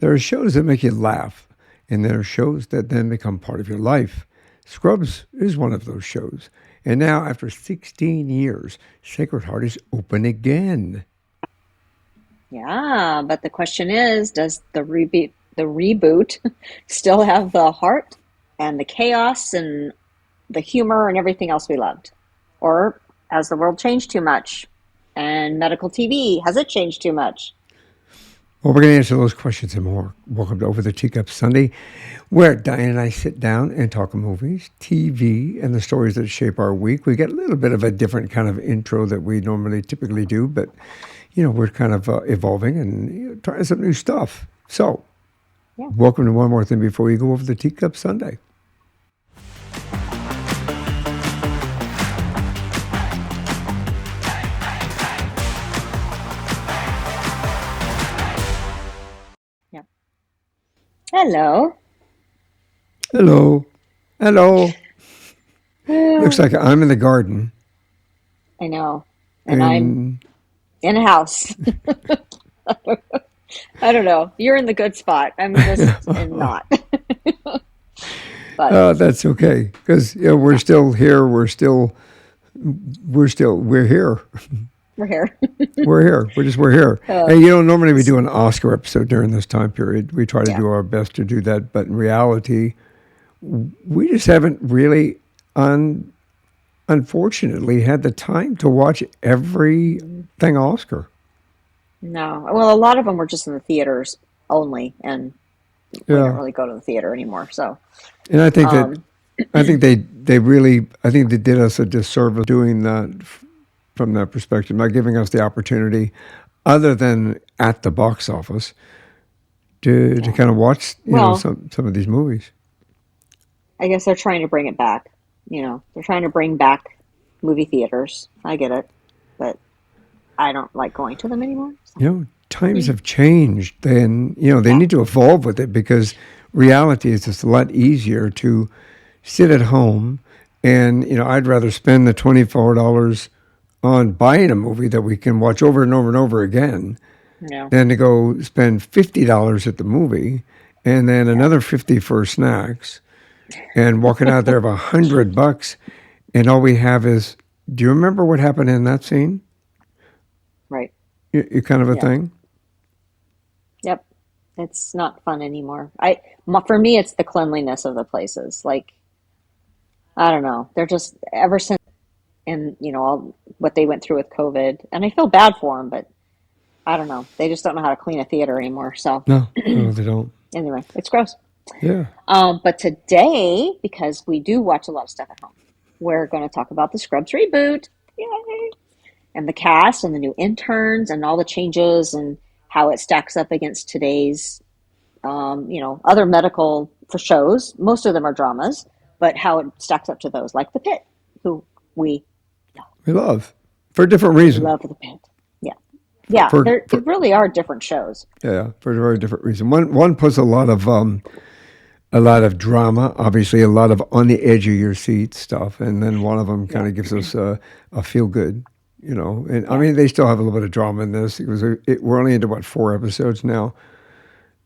There are shows that make you laugh, and there are shows that then become part of your life. Scrubs is one of those shows. And now, after 16 years, Sacred Heart is open again. Yeah, but the question is, does the reboot still have the heart and the chaos and the humor and everything else we loved? Or has the world changed too much? And medical TV, has it changed too much? Well, we're going to answer those questions and more. Welcome to Over the Teacup Sunday, where Diane and I sit down and talk movies, TV, and the stories that shape our week. We get a little bit of a different kind of intro that we normally typically do, but we're kind of evolving and trying some new stuff. So, Yeah. welcome to one more thing before you go over the Teacup Sunday. Yeah. Hello. Hello. Hello. Looks I like I'm in the garden, know. And I'm and in a house. I don't know. You're in the good spot. I'm just in not. But that's okay because we're yeah, still here. We're here. we're here. We're here. We're here. Uh, Hey, normally we do an Oscar episode during this time period. We try to yeah. do our best to do that, but in reality, we just haven't really, unfortunately, had the time to watch everything Oscar. No. Well, a lot of them were just in the theaters only, and we don't Yeah, really go to the theater anymore. So, and um, I think they really I think they did us a disservice doing that from that perspective, not giving us the opportunity, other than at the box office, to yeah. kind of watch Well, some of these movies. I guess they're trying to bring it back. They're trying to bring back movie theaters. I get it, but I don't like going to them anymore. So, Times mm, have changed. Then they yeah, need to evolve with it because reality is just a lot easier to sit at home, and I'd rather spend the $24 on buying a movie that we can watch over and over and over again you know, than to go spend $50 at the movie and then yeah, another 50 for snacks and walking out there of $100 and all we have is, do you remember what happened in that scene? right, You kind of a yeah, thing. yep. It's not fun anymore. For me, it's the cleanliness of the places. Like, I don't know. They're just ever since and all what they went through with COVID, and I feel bad for them, but I don't know. They just don't know how to clean a theater anymore. So No, no, they don't. anyway, it's gross. Yeah. But today, because we do watch a lot of stuff at home, we're going to talk about the Scrubs reboot. Yay! And the cast and the new interns and all the changes and how it stacks up against today's, other medical for shows. Most of them are dramas, but how it stacks up to those, like The Pit, who we love. We love for a different We reason. love The Pit. Yeah. Yeah, they For really are different shows. yeah, for a very different reason. One puts a lot of drama, obviously a lot of on the edge of your seat stuff, and then one of them kind Yeah, of gives us a feel good. And I yeah, mean they still have a little bit of drama in this because we're only into what 4 episodes now.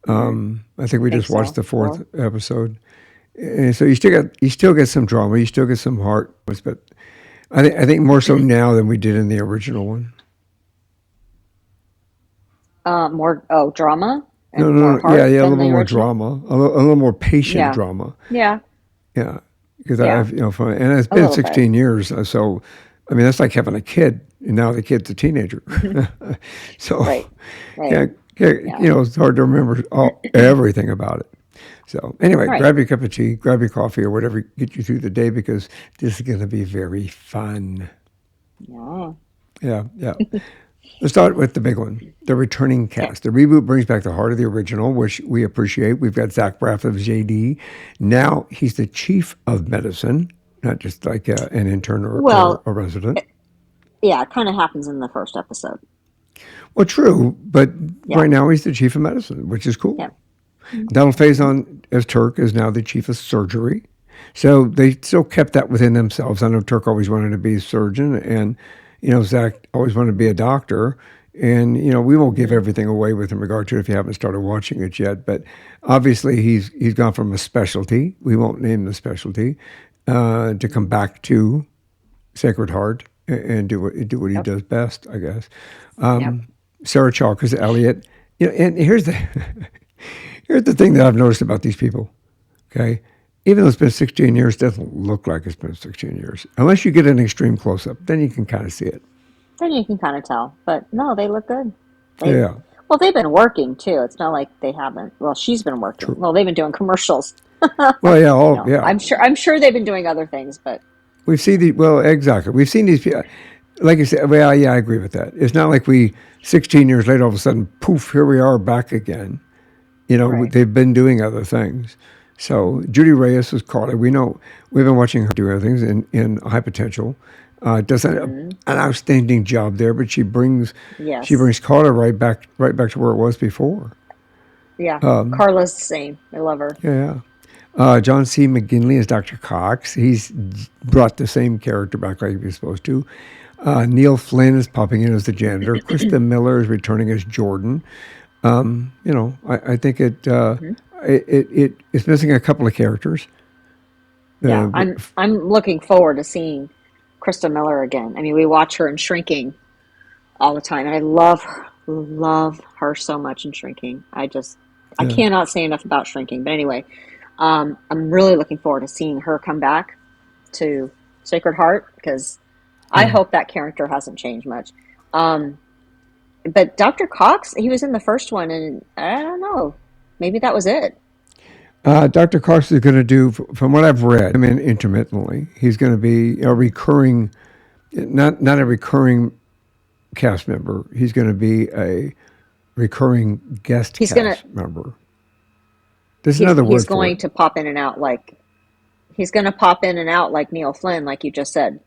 hmm I think I we think just watched so. the fourth Four. episode, and so you still get some drama, you still get some heart, but I think more so now than we did in the original one. More, oh, drama No, and no, more no. Yeah, heart yeah, a than little the bit more original. drama, a little more patient Yeah, drama. yeah, Yeah, because yeah, I've and it's a been little bit. 16 years, so I mean that's like having a kid, and now the kid's a teenager. So Right, right. yeah, Yeah, it's hard to remember everything about it. So anyway, right. grab your cup of tea, grab your coffee, or whatever get you through the day because this is going to be very fun. Yeah. Yeah, yeah. Let's start with the big one, the returning Okay. cast. The reboot brings back the heart of the original, which we appreciate. We've got Zach Braff as JD. Now he's the chief of medicine, not just like an intern or Well, a resident. yeah, it kind of happens in the first episode. Well, true, but Yeah, right now he's the chief of medicine, which is cool. yeah. Donald Mm-hmm. Faison as Turk is now the chief of surgery. So they still kept that within themselves. I know Turk always wanted to be a surgeon, and Zach always wanted to be a doctor. And we won't give Hmm. everything away with in regard to it if you haven't started watching it yet. But obviously, he's gone from a specialty. We won't name the specialty to come back to Sacred Heart and do what he Yep. does best, I guess. Yep. Sarah Chalk is Elliot. And here's the thing that I've noticed about these people. Okay, even though it's been 16 years, it doesn't look like it's been 16 years unless you get an extreme close up. Then you can kind of see it. Then you can kind of tell. But no, they look good. They Yeah, well, they've been working too. It's not like they haven't. Well, she's been working. true. Well, they've been doing commercials. Well, yeah, yeah. I'm sure they've been doing other things, but We've seen the well, exactly. We've seen these people. Like you said, well, yeah, I agree with that. It's not like 16 years later, all of a sudden, poof, here we are back again. right. They've been doing other things. So Judy Reyes was Carly. We know we've been watching her do other things in High Potential. Does Hmm. an outstanding job there, but she Yes. brings Carla right back to where it was before. Yeah. Carla's the same. I love her. Yeah, yeah. John C. McGinley is Dr. Cox. He's brought the same character back like he was supposed to. Neil Flynn is popping in as the janitor. Krista Miller is returning as Jordan. I think Hmm. it's missing a couple of characters. Yeah. Uh, I'm looking forward to seeing Krista Miller again. I mean, we watch her in Shrinking all the time, and I love her so much in Shrinking. I yeah, cannot say enough about Shrinking. But anyway, I'm really looking forward to seeing her come back to Sacred Heart because I yeah. hope that character hasn't changed much. Um, but Dr. Cox, he was in the first one, and I don't know, maybe that was it. Dr. Cox is going to do, from what I've read, I mean, intermittently, he's going to be a recurring, not a recurring cast member. He's going to be a recurring guest He's gonna cast member. There's he's another he's word for it. going to pop in and out like he's going to pop in and out like Neil Flynn, like you just said,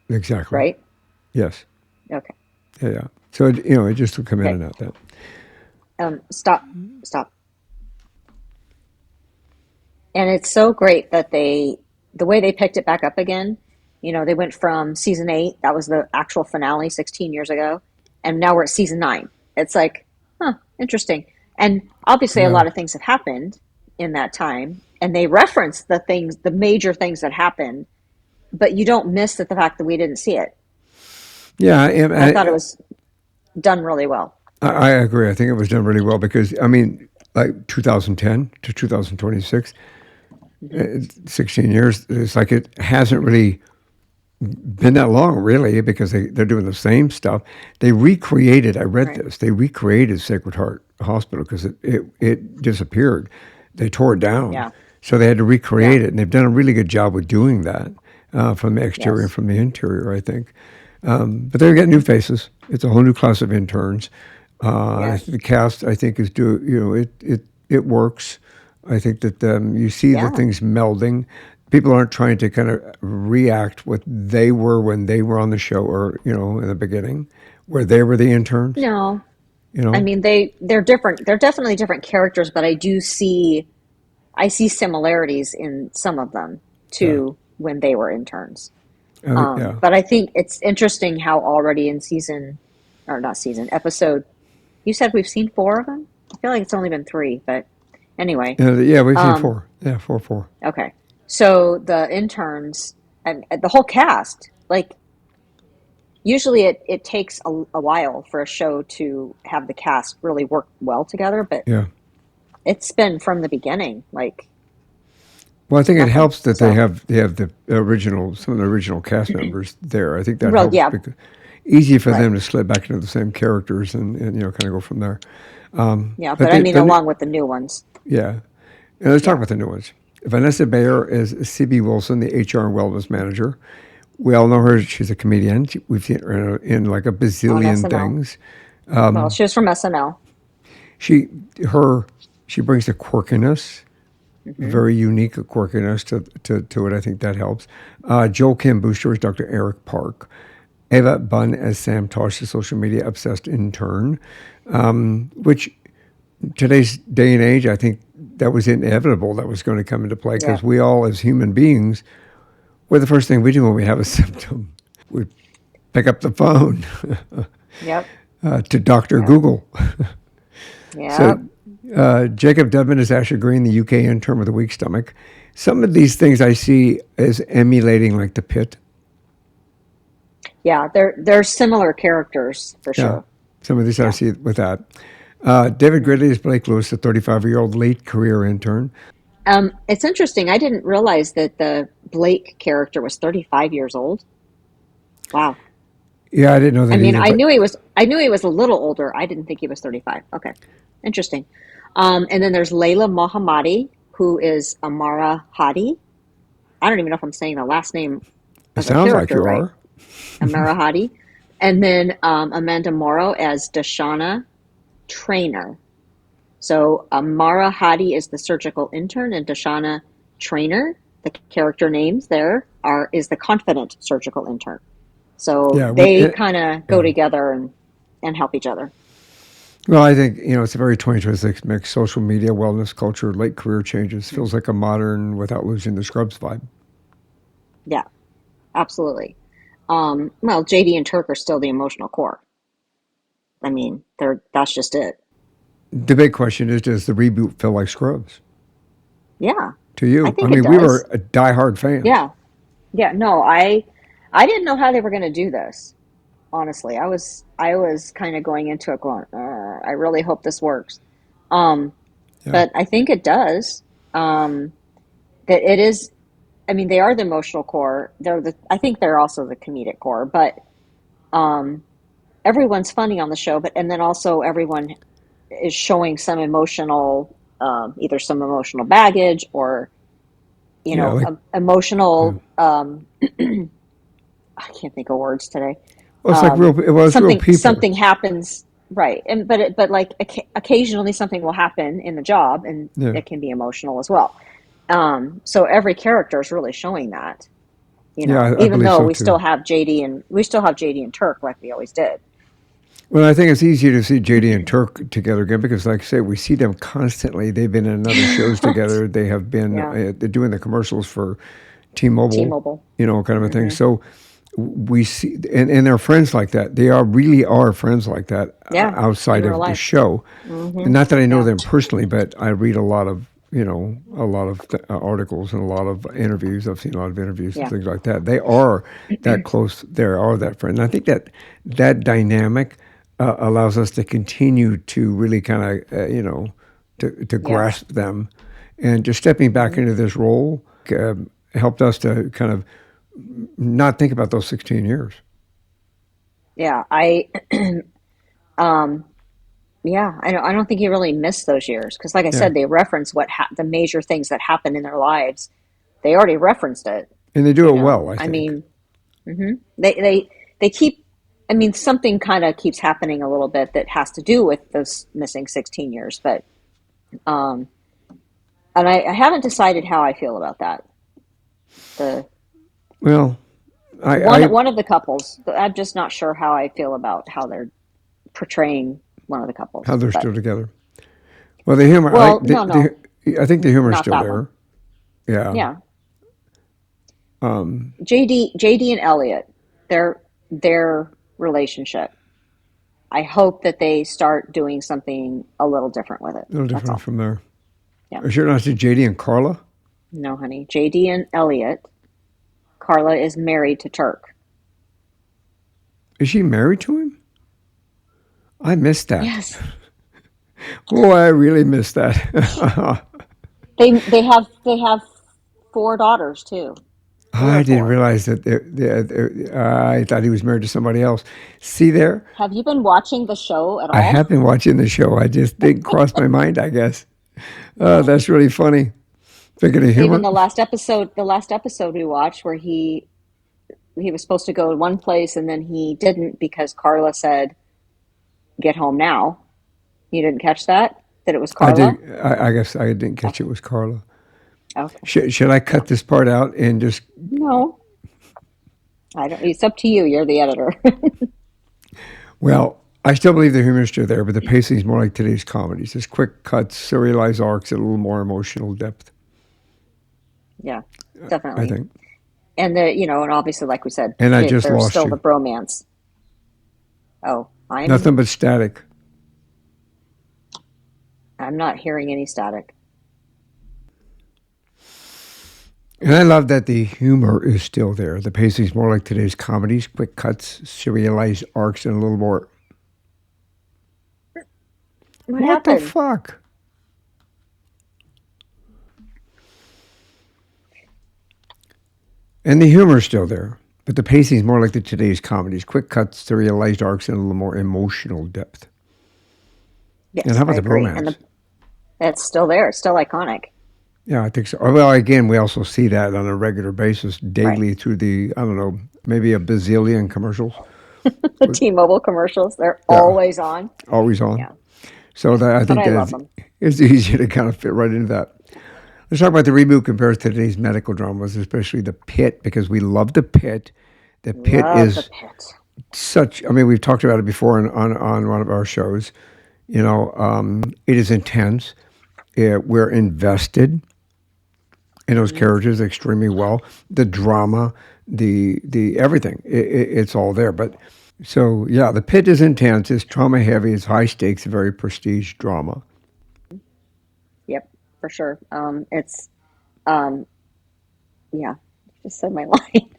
Exactly. right? Yes. Okay, Yeah, yeah. So it just will come in okay. and out. That. Stop, stop. And it's so great that the way they picked it back up again, they went from season 8, that was the actual finale 16 years ago, and now we're at season 9. It's like, huh, interesting. And obviously, a Yeah. lot of things have happened in that time, and they reference the major things that happened, but you don't miss the fact that we didn't see it. Yeah. And I thought it was done really well. I agree. I think it was done really well because I mean, like 2010 to 2026, Hmm. 16 years. It's like it hasn't really been that long, really, because they're doing the same stuff. They recreated. I read Right. this. They recreated Sacred Heart Hospital because it disappeared. They tore it down, Yeah. so they had to Yeah. recreate it, and they've done a really good job with doing that from the exterior and Yes. from the interior. I think. But they're getting new faces. It's a whole new class of interns. Yes. The cast, I think, is it works. I think that you see the Yeah. things melding. People aren't trying to kind of react what they were when they were on the show, or in the beginning, where they were the interns. No. You I know, mean, they're different. They're definitely different characters, but I see similarities in some of them yeah, to when they were interns. yeah. But I think it's interesting how already in season, or not season, episode, you said we've seen 4 of them? I feel like it's only been 3, but anyway. Yeah, we've seen Um, 4. Yeah, 4. okay. So the interns and the whole cast, like usually it takes a while for a show to have the cast really work well together, but Yeah. it's been from the beginning, like Well, I think it nothing. helps that So, they have some of the original cast members there. I think that well, helps yeah, because easy for right. them to slip back into the same characters and kind of go from there. Yeah, But but I mean, along with the new ones. yeah, and let's talk Yeah, about the new ones. Vanessa Bayer is CB Wilson, the HR and wellness manager. We all know her. She's a comedian. We've seen her in like a on bazillion SNL. things. Well, she was from SNL. She her she brings the quirkiness, Hmm. very unique quirkiness to it. I think that helps. Joel Kim Booster is Dr. Eric Park. Eva Bunn as Sam Tosh, the social media obsessed intern, which today's day and age, I think that was inevitable that was going to come into play Yeah, because we all, as human beings, we're the first thing we do when we have a symptom. We pick up the phone. Yep. to Dr. Yep. Google. So Yep. Jacob Dubin is Asher Green, the UK intern with a weak stomach. Some of these things I see as emulating like the pit. Yeah. They're similar characters for Yeah, sure. some of these I Yeah. see with that. David Yeah. Gridley is Blake Lewis, a 35-year-old late career intern. It's interesting. I didn't realize that the Blake character was 35 years old. Wow. Yeah, I didn't know I that mean, either, but I knew he was a little older. I didn't think he was 35. Okay. Interesting. And then there's Layla Mohammadi, who is Amara Hadi. I don't even know if I'm saying the last name it of the sounds like character you right. are. Amara Hadi. And then Amanda Morrow as Dashana Trainer. So Amara Hadi is the surgical intern, and Dashana Trainer, the character names there are is the confident surgical intern. So Yeah, they kind of go yeah. together and help each other. Well, I think it's a very 2026 mix: social media, wellness culture, late career changes. Mm. Feels like a modern without losing the Scrubs vibe. Yeah, absolutely. Well, JD and Turk are still the emotional core. I mean, they're that's just it. The big question is: does the reboot feel like Scrubs Yeah, to I you? I think it mean, we were does. diehard fans. Yeah, yeah. No, I didn't know how they were going to do this. Honestly, I was kind of going into it going, I really hope this works. Um, Yeah, but I think it does. That it is. I mean, they are the emotional core. I think they're also the comedic core. But um, everyone's funny on the show. But and then also everyone is showing some emotional, either some emotional baggage or yeah, like yeah. emotional. I can't think of words today. Well, it's like real. Well, it's real people. Something happens, right, and but like occasionally something will happen in the job and Yeah, it can be emotional as well. So every character is really showing that, yeah, I even believe though so too. we still have JD and Turk like we always did. Well, I think it's easier to see JD and Turk together again because, like I say, we see them constantly. They've been in other shows Right. together. They have been Yeah. they're doing the commercials for T-Mobile, T-Mobile. kind of a thing. Hmm. So we see, and they're friends like that. They are really are friends like that Yeah, in outside real of the life. show. Hmm. And not that I know Yeah. them personally, but I read a lot of articles and a lot of interviews. I've seen a lot of interviews and Yeah. things like that. They are that close. They are that friend. And I think that dynamic allows us to continue to really kind of, to Yeah. grasp them. And just stepping back Hmm. into this role helped us to kind of not think about those 16 years. Yeah. Um, Yeah, I don't think you really miss those years because, like I Yeah. said, they reference the major things that happen in their lives. They already referenced it, And they do it well, I I think. mean, they keep. I mean, something kind of keeps happening a little bit that has to do with those missing 16 years, but um, and I haven't decided how I feel about that. The Well, I one of the couples, I'm just not sure how I feel about how they're portraying one of the how couples. they're But still together. Well, the humor, well, no, no, I think the humor's not still that one. there. Yeah. Yeah, JD and Elliot, their relationship. I hope that they start doing something a little different with it. A little That's different all. from there. Yeah. Or sure not to JD and Carla. No, honey. JD and Elliot. Carla is married to Turk. Is she married to him? I missed that. Yes. Oh, I really missed that. They have four daughters too. Three or I didn't four. realize that. I thought he was married to somebody else. See there, Have you been watching the show at I all? have been watching the show. I just didn't cross my mind. I guess. Yeah. That's really funny. Thinking of Even humor. the last episode we watched where he was supposed to go one place and then he didn't because Carla said, "Get home now." You didn't catch that? That it was I Carla? did. I guess I didn't catch it Okay. was Carla. Okay. Should I Yeah. cut this part out and just? No, I don't. It's up to you. You're the editor. Well, I still believe the humor is still there, but the pacing is more like today's comedies. Just quick cuts, serialized arcs, and a little more emotional depth. Yeah, I definitely. think. And and obviously, like we said, And I just there's lost still the you. bromance. Oh. I'm Nothing but static. I'm not hearing any static. And I love that the humor is still there. The pacing's more like today's comedies, quick cuts, serialized arcs, and a little more. What What the happened? fuck? And the humor's still there. But the pacing's more like the today's comedies, quick cuts, serialized arcs, and a little more emotional depth. And Yes, how I about the agree. And bromance? it's still there. It's still iconic. Yeah, I think so. Well, again, we also see that on a regular basis, Right. daily through the, I don't know, maybe a bazillion commercials. The T-Mobile commercials, they're Yeah, always on. always on. Yeah. So Yeah. that I But think I that love them. it's easy to kind of fit right into that. Let's talk about the reboot compared to today's medical dramas, especially The Pit, because we love The Pit. The Pit Love the is pit. such, I mean, we've talked about it before on one of our shows. It is intense. We're invested in those Hmm. characters extremely well. The drama, the everything, it's all there. But so yeah, The Pit is intense. It's trauma heavy. It's high stakes. Very prestige drama. Yep, for sure. It's um, yeah. You just said my line.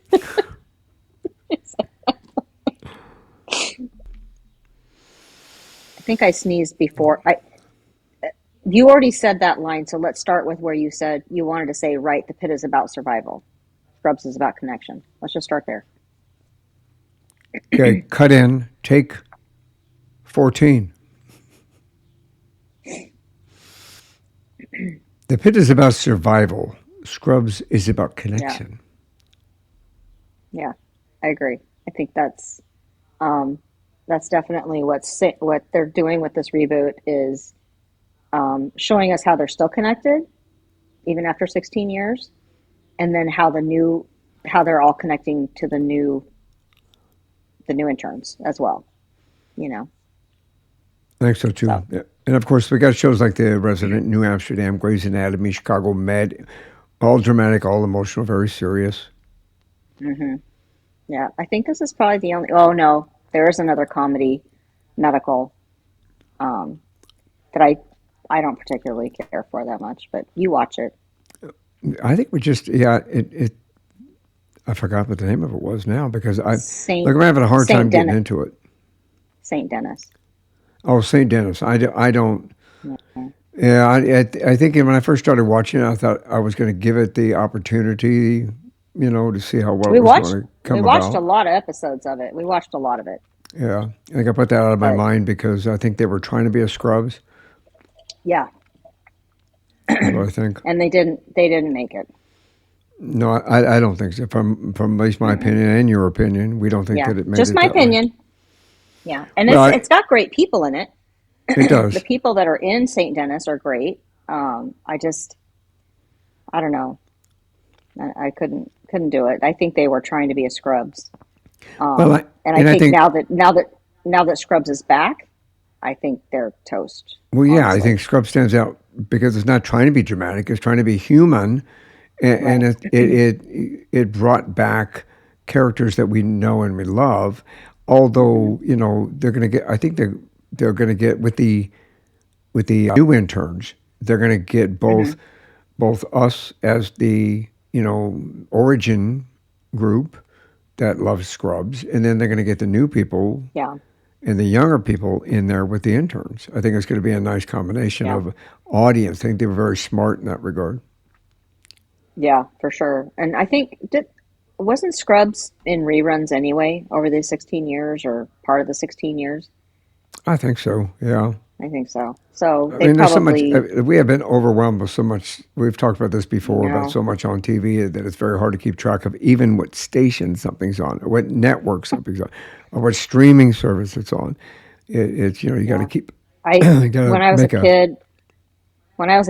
I think I sneezed before. I You already said that line, so let's start with where you said you wanted to say, right, the pit is about survival. Scrubs is about connection. Let's just start there. Okay, cut in. Take 14. The Pit is about survival. Scrubs is about Yeah, connection. yeah, I agree. I think um, that's definitely what they're doing with this reboot is showing us how they're still connected even after 16 years, and then how they're all connecting to the new interns as well. You know, I think so too. so Yeah. And of course, we got shows like The Resident, New Amsterdam, Grey's Anatomy, Chicago Med, all dramatic, all emotional, very serious. hmm yeah, I think this is probably the only. Oh no, there is another comedy medical um, that I don't particularly care for that much, but you watch it. I think we just, yeah, I forgot what the name of it was now because Saint like, I'm having a hard time Saint getting Dennis into it. Saint Dennis. Oh, St. Dennis. I don't, Yeah. yeah, I think when I first started watching it, I thought I was going to give it the opportunity, to see how well it We was going watched to we come watched a about. lot of episodes of it. We watched a lot of it, Yeah. I think I put that out of my but mind because I think they were trying to be a Scrubs, yeah, is what I think. and they didn't make it. No, I don't think so. From at least my Mm-mm. opinion and your opinion, we don't think Yeah, that it made just it my that way. opinion. Yeah, and Well, it's got great people in it. it The does. people that are in Saint Dennis are great. I don't know. I couldn't do it. I think they were trying to be a Scrubs. Well, And I and I think think, now that Scrubs is back, I think they're toast. well, yeah, I Honestly, think Scrubs stands out because it's not trying to be dramatic; it's trying to be human, and right. it brought back characters that we know and we love. Hmm. Although they're going to get, I think they're going to get with the new interns, they're going to get Hmm. both us as the origin group that loves Scrubs, and then they're going to get the new people Yeah, and the younger people in there with the interns. I think it's going to be a nice combination yeah, of audience. I think they were very smart in that regard. yeah, for sure. And I think did wasn't Scrubs in reruns anyway over the 16 years or part of the 16 years? I think so. Yeah. I think so. So I they mean, there's so much. probably, We have been overwhelmed with so much. We've talked about this you before about know, so much on TV that it's very hard to keep track of even what station something's on, or what network something's on, or what streaming service it's on. It's you got to yeah. keep. I You got to when I was a make a.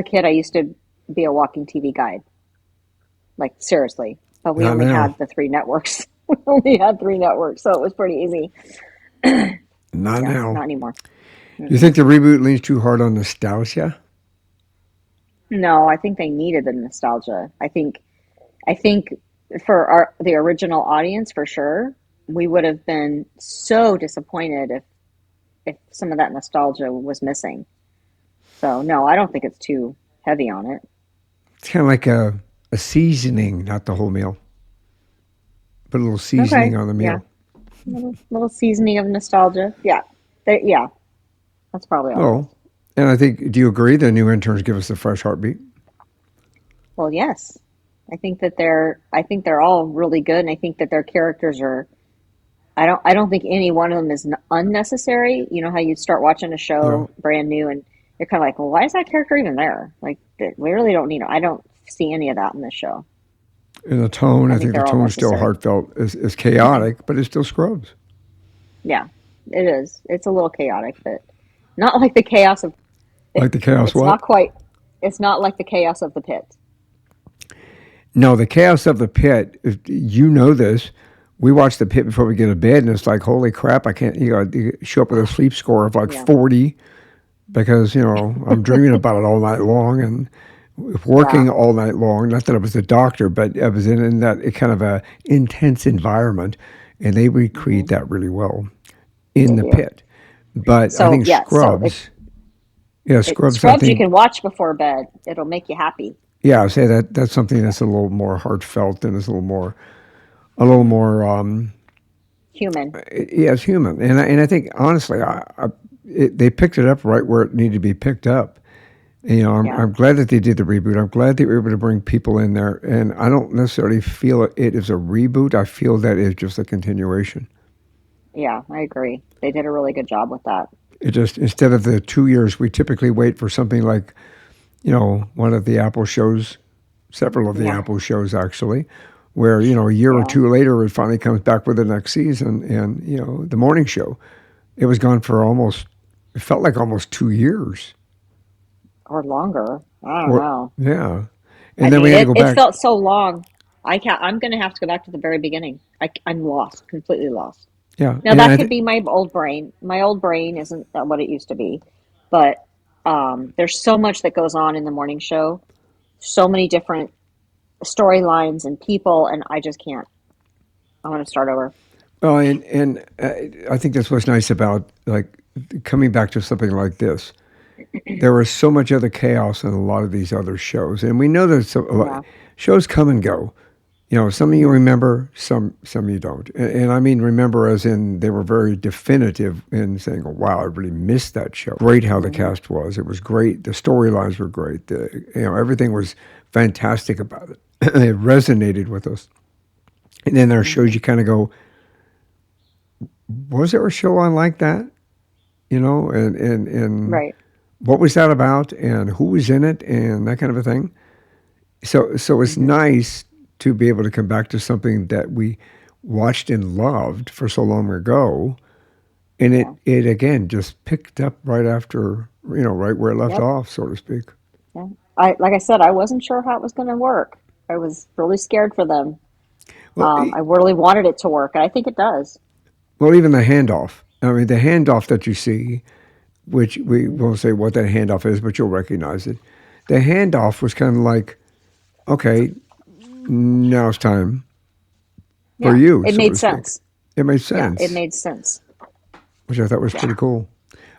kid, I used to be a walking TV guide, like seriously. But we Not only now. had the three networks. We only had three networks, so it was pretty easy. Not Yeah, now. not anymore. Do you Mm-mm. think the reboot leans too hard on nostalgia? No, I think they needed the nostalgia. I think for the original audience, for sure, we would have been so disappointed if some of that nostalgia was missing. So no, I don't think it's too heavy on it. It's kind of like a seasoning, not the whole meal, but a little seasoning Okay, on the yeah, meal. little seasoning of nostalgia. Yeah, yeah, that's probably all it Oh, is. and I think, do you agree the new interns give us a fresh heartbeat? Well, yes, I think they're all really good, and I think that their characters are. I don't think any one of them is unnecessary. You know how you start watching a Yeah. show brand new and you're kind of like, well, why is that character even there? Like, we really don't need. I don't see any of that in this show. And the tone, I I think think the they're all tone is still necessary. heartfelt. Is chaotic, but it's still Scrubs. Yeah, it is. It's a little chaotic, but not like the chaos of it. Like the chaos It's not what? quite. It's not like the chaos of the pit. No, the chaos of the pit. You know this. We watch the pit before we get to bed, and it's like, holy crap! I can't. You show up with a sleep score of like Yeah, 40 because I'm dreaming about it all night long and yeah, working all night long. Not that I was a doctor, but I was in that kind of a intense environment, and they recreate hmm that really well in they the do. pit. But I So think yeah, so it Scrubs, yeah, it Scrubs. I Scrubs you think, can watch before bed. It'll make you happy. yeah, I say that's something Yeah. that's a little more heartfelt and is a little more, Human. yeah, it's human. And I think honestly, they picked it up right where it needed to be picked up. Yeah. I'm glad that they did the reboot. I'm glad they were able to bring people in there, and I don't necessarily feel it is a reboot. I feel that it's just a continuation. Yeah, I agree. They did a really good job with that. It just instead of the 2 years we typically wait for something like one of the Apple shows, several of the Yeah. Apple shows actually, where a year or Yeah. two later it finally comes back with the next season, and the morning show, it was gone for almost, it felt like almost 2 years, Or longer. I don't or know. yeah, I and then we mean, had to go it back. felt so long. I'm going to have to go back to the very beginning. I'm lost, completely lost. Yeah, Now and that could be my old brain. My old brain isn't what it used to be, but there's so much that goes on in the morning show. So many different storylines and people, and I just can't. I want to start over. well, and I think that's what's nice about like coming back to something like this. There was so much other chaos in a lot of these other shows, and we know that Yeah. shows come and go. Some of you hmm remember, some you don't, and I mean remember as in they were very definitive in saying, "Oh, wow, I really missed that show. Great how the hmm cast was. It was great. The storylines were great. Everything was fantastic about it. It resonated with us." And then there are shows hmm you kind of go, "Was there a show on like that?" And Right. what was that about, and who was in it, and that kind of a thing. So it's hmm nice to be able to come back to something that we watched and loved for so long ago, and it Yeah. it again just picked up right after, right where it left Yep. off, so to speak. Yeah. Like I said, I wasn't sure how it was going to work. I was really scared for them. Well, I really wanted it to work, and I think it does. well, even the handoff. I mean, the handoff that you see, which we hmm won't say what that handoff is, but you'll recognize it. The handoff was kind of like, okay, now it's time for Yeah, you, it so made to speak. sense. It made Yeah, it sense, made sense. which I thought was Yeah, pretty cool.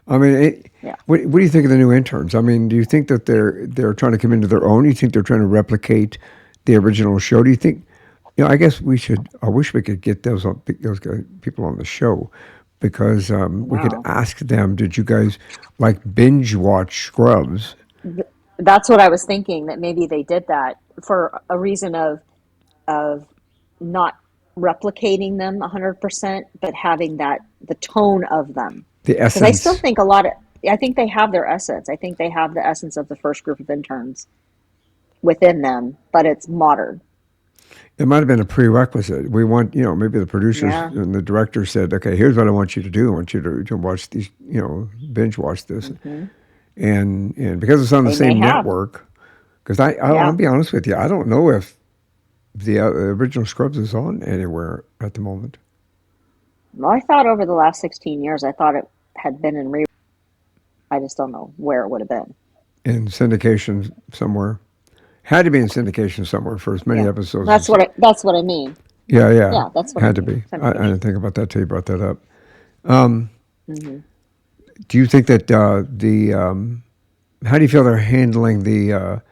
I mean, yeah. what do you think of the new interns? I mean, do you think that they're trying to come into their own? Do you think they're trying to replicate the original show? Do you think, I guess we should. I wish we could get those people on the show because I we could know. ask them. Did you guys like binge watch Scrubs? That's what I was thinking, that maybe they did that for a reason of not replicating them 100%, but having that the tone of them. The Because I still essence. think I think they have their essence. I think they have the essence of the first group of interns within them, but it's modern. It might have been a prerequisite. We want, maybe the producers Yeah. and the director said, okay, here's what I want you to do. I want you to watch these, binge watch this, hmm and because it's on the They may same have. network. Because I'll Yeah. be honest with you, I don't know if the original Scrubs is on anywhere at the moment Well, I thought over the last 16 years, I thought it had been in re. I just don't know where it would have been. in syndication somewhere. Had to be in syndication somewhere for as many Yeah. episodes as. That's what I mean. Yeah, yeah, Yeah, that's what I had to mean. be. I Syndication. didn't think about that till you brought that up. hmm Do you think that the how do you feel they're handling the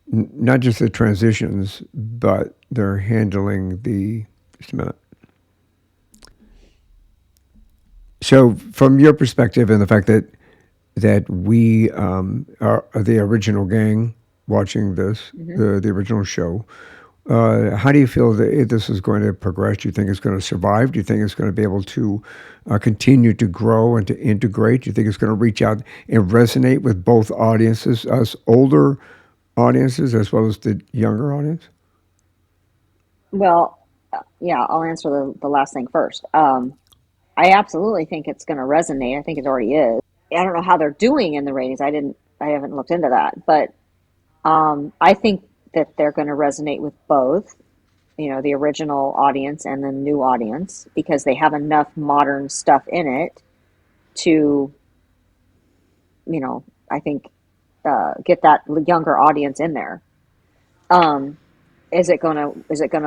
not just the transitions, but they're handling the just a minute. So, from your perspective, and the fact that we are the original gang watching this, Hmm. the original show, how do you feel that this is going to progress? Do you think it's going to survive? Do you think it's going to be able to continue to grow and to integrate? Do you think it's going to reach out and resonate with both audiences, us older audiences as well as the younger audience? Well, yeah, I'll answer the last thing first. I absolutely think it's going to resonate. I think it already is. I don't know how they're doing in the ratings. I haven't looked into that, but I think that they're going to resonate with both, the original audience and the new audience because they have enough modern stuff in it to, I think, get that younger audience in there. Um, is it gonna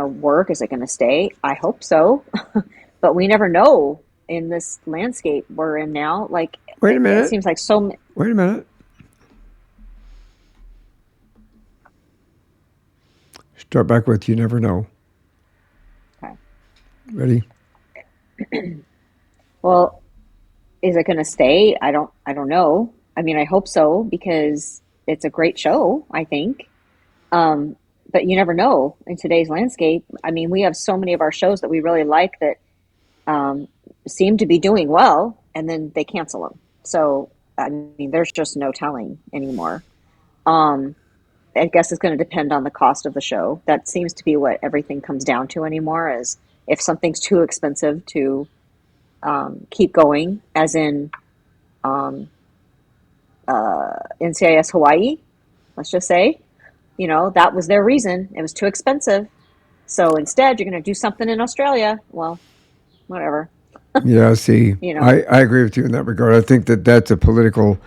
work? Is it gonna stay? I hope so, but we never know in this landscape we're in now. Like Wait a it minute. seems like so. Wait a minute. Start back with you never know. Okay. Ready? Well, is it gonna stay? I don't know. I mean, I hope so because it's a great show. I think. Um, but you never know in today's landscape. I mean, we have so many of our shows that we really like that um, seem to be doing well, and then they cancel them. So, I mean, there's just no telling anymore. Um, I guess it's going to depend on the cost of the show. That seems to be what everything comes down to anymore. Is if something's too expensive to keep going, as in um, NCIS Hawaii, let's just say, that was their reason. It was too expensive. So instead, you're going to do something in Australia. Well, whatever, Yeah, see, you know. I agree with you in that regard. I think that that's a political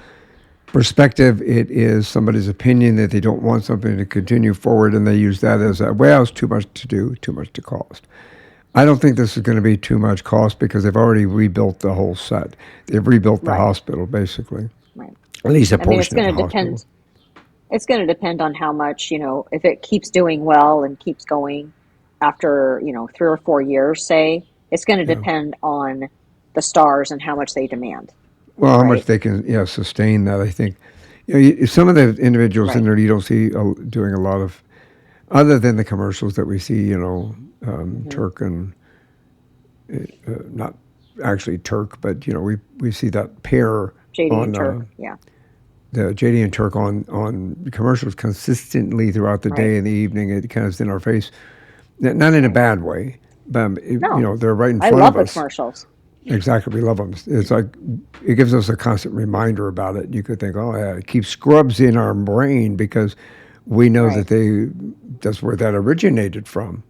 perspective. It is somebody's opinion that they don't want something to continue forward, and they use that as a, well, it's too much to do, too much to cost. I don't think this is going to be too much cost because they've already rebuilt the whole set. They've rebuilt the Right, hospital, basically, right. at least a I mean, it's portion of going the to hospital. depend. It's going to depend on how much, if it keeps doing well and keeps going after, 3 or 4 years, say, it's going to Yeah. depend on the stars and how much they demand, Well, how much right? they can, yeah, sustain that, I think. Some of the individuals in Right. there you don't see doing a lot of, other than the commercials that we see, Hmm. Turk and not actually Turk, but we see that pair JD and on Turk. Yeah. the JD and Turk on commercials consistently throughout the Right. day and the evening. It kind of is in our face, not in a Right. bad way, but No, they're right in I front love of the us. commercials. Exactly, we love them. It's like it gives us a constant reminder about it. You could think, oh yeah, it keeps Scrubs in our brain because we know Right. that that's where that originated from,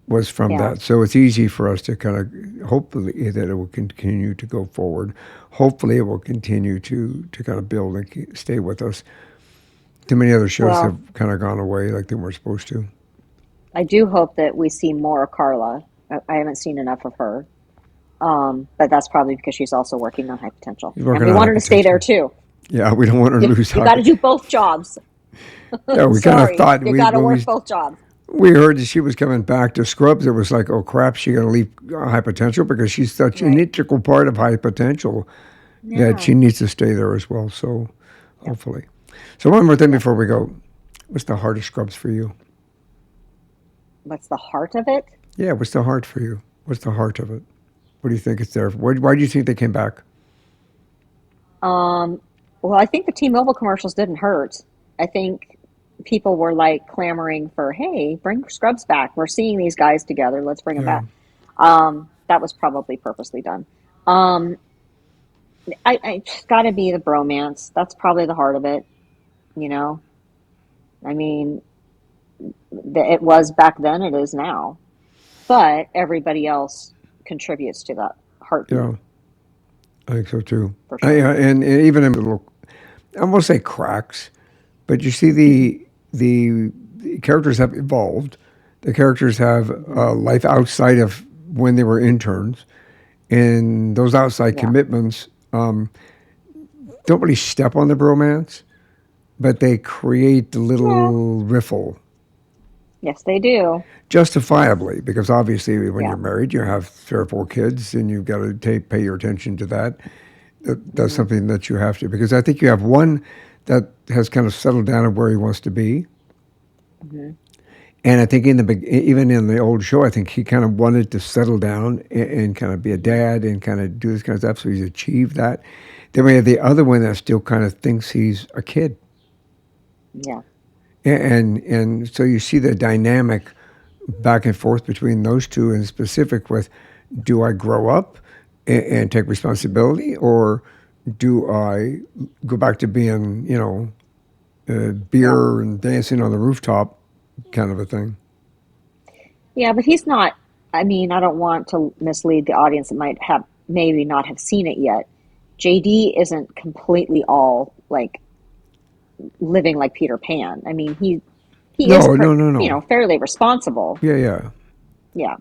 was from Yeah. that. So it's easy for us to kind of hopefully that it will continue to go forward. Hopefully it will continue to kind of build and stay with us. Too many other shows have Well, kind of gone away like they weren't supposed to. I do hope that we see more of Carla. I haven't seen enough of her. But that's probably because she's also working on high potential. He's And working we on high want her to stay there potential. too. Yeah, we don't want to lose You high. got to do both jobs. Yeah, we kind of Sorry, thought you we got to when work both jobs. we heard that she was coming back to Scrubs, it was like, oh crap, she going to leave high potential because she's such an Right. integral part of high potential that Yeah. she needs to stay there as well. So Yep. hopefully. So one more thing Yep. before we go. What's the heart of Scrubs for you? What's the heart of it? Yeah, what's the heart for you? What's the heart of it? What do you think it's there for? Why do you think they came back? Um, well, I think the T-Mobile commercials didn't hurt. I think people were like clamoring for, "Hey, bring Scrubs back. We're seeing these guys together. Let's bring them Yeah. back." That was probably purposely done. Um, I it's got to be the bromance. That's probably the heart of it. You know, I mean, it was back then. It is now. But everybody else contributes to that heartbeat Yeah, I think so too. for sure. And even in little, I won't say cracks, but you see the characters have evolved. The characters have Hmm. a life outside of when they were interns, and those outside Yeah. commitments. don't really step on the bromance, but they create the Yeah. little riffle Yes, they do. justifiably, because obviously when Yeah. you're married, you have 3 or 4 kids, and you've got to pay your attention to that. That's Hmm. something that you have to, because I think you have one that has kind of settled down of where he wants to be. Hmm. And I think even in the old show, I think he kind of wanted to settle down and kind of be a Hmm. dad and kind of do this kind of stuff. So he's achieved that. Then we have the other one that still kind of thinks he's a kid, Yeah. and so you see the dynamic back and forth between those two, in specific with, do I grow up and take responsibility, or do I go back to being, Yeah. beer and dancing on the rooftop kind of a thing? Yeah, but he's not. I mean, I don't want to mislead the audience that might have maybe not have seen it yet. JD isn't completely all like living like Peter Pan. I mean, he is No, no, no, no. fairly responsible. Yeah, yeah. Yeah.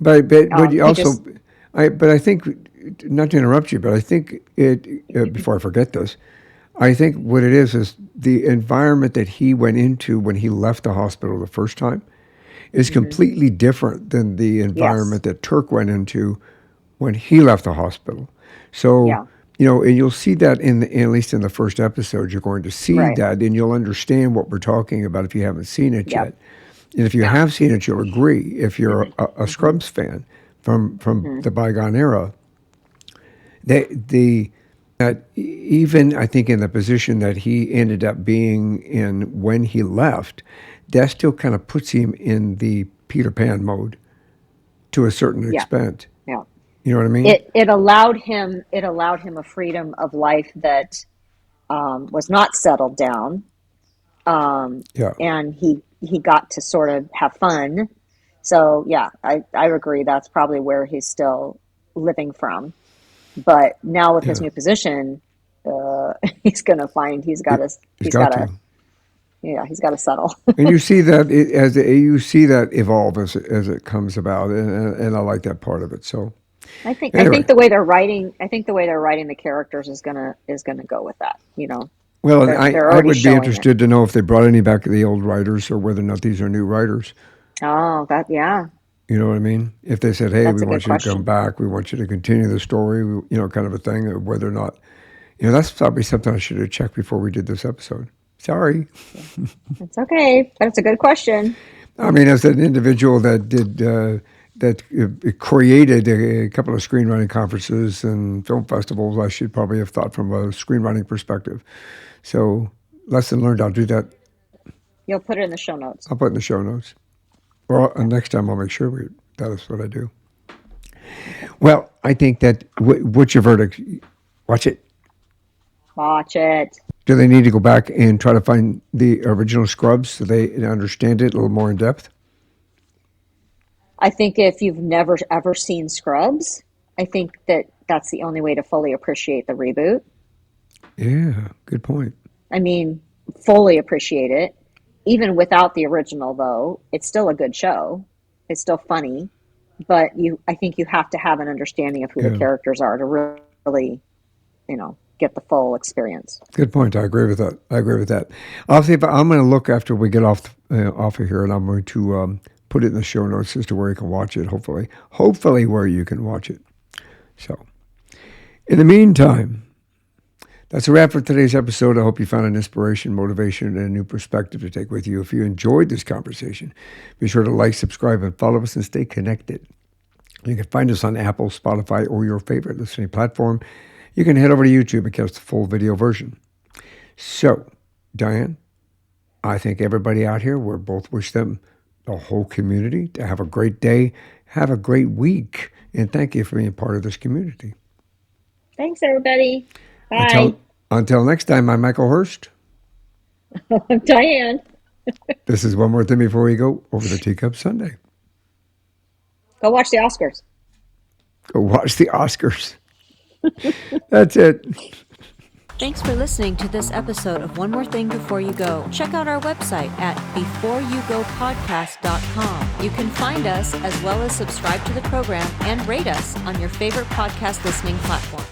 But you He also, just I think, not to interrupt you, but I think before I forget this, I think what it is the environment that he went into when he left the hospital the first time is hmm completely different than the yes. environment that Turk went into when he left the hospital. So, Yeah. and you'll see that at least in the first episode, you're going to see Right. that, and you'll understand what we're talking about if you haven't seen it Yep. yet. And if you Yeah. have seen it, you'll agree. If you're a hmm Scrubs fan from hmm the bygone era, the that even I think in the position that he ended up being in when he left, that still kind of puts him in the Peter Pan mode to a certain Yeah. extent. Yeah. You know what I mean? It allowed him a freedom of life that was not settled down, um, Yeah, and he got to sort of have fun. So yeah, I agree. That's probably where he's still living from. But now with his yeah. new position, he's gonna find He's got to. he's got to settle. And you see that you see that evolve as it comes about, and I like that part of it. So I think anyway, the way they're writing the characters is gonna go with that. well, and They're they're I already would be showing it. interested to know if they brought any back of the old writers or whether or not these are new writers. Oh, yeah, You know what I mean? If they said, "Hey, that's we a good want you to come question. back, we want you to continue the story," kind of a thing, or whether or not, that's probably something I should have checked before we did this episode. Sorry. Yeah. It's okay, but it's a good question. I mean, as an individual that did that created a couple of screenwriting conferences and film festivals, I should probably have thought from a screenwriting perspective. So, lesson learned. I'll do that. You'll put it in the show notes. I'll put it in the show notes. Or Okay. next time, I'll make sure that is what I do. Well, I think that. What's your verdict? Watch it. Watch it. Do they need to go back and try to find the original Scrubs so they understand it a little more in depth? I think if you've never ever seen Scrubs, I think that that's the only way to fully appreciate the reboot. Yeah, good point. I mean, fully appreciate it. Even without the original, though, it's still a good show. It's still funny, but I think you have to have an understanding of who the Yeah, characters are to really, get the full experience. good point. I agree with that. I agree with that. I'll see if I'm going to look after we get off of here, and I'm going to put it in the show notes as to where you can watch it. Hopefully where you can watch it. So, in the meantime, that's a wrap for today's episode. I hope you found an inspiration, motivation, and a new perspective to take with you. If you enjoyed this conversation, be sure to like, subscribe, and follow us and stay connected. You can find us on Apple, Spotify, or your favorite listening platform. You can head over to YouTube and catch the full video version. So, Diane, I think everybody out here, we both wish them, the whole community, to have a great day, have a great week, and thank you for being part of this community. Thanks, everybody. Bye. Until until next time, I'm Michael Hurst. I'm Diane. This is one more thing before we go over the Teacup Sunday. Go watch the Oscars. Go watch the Oscars. That's it. Thanks for listening to this episode of One More Thing Before You Go. Check out our website at beforeyougopodcast.com. You can find us as well as subscribe to the program and rate us on your favorite podcast listening platform.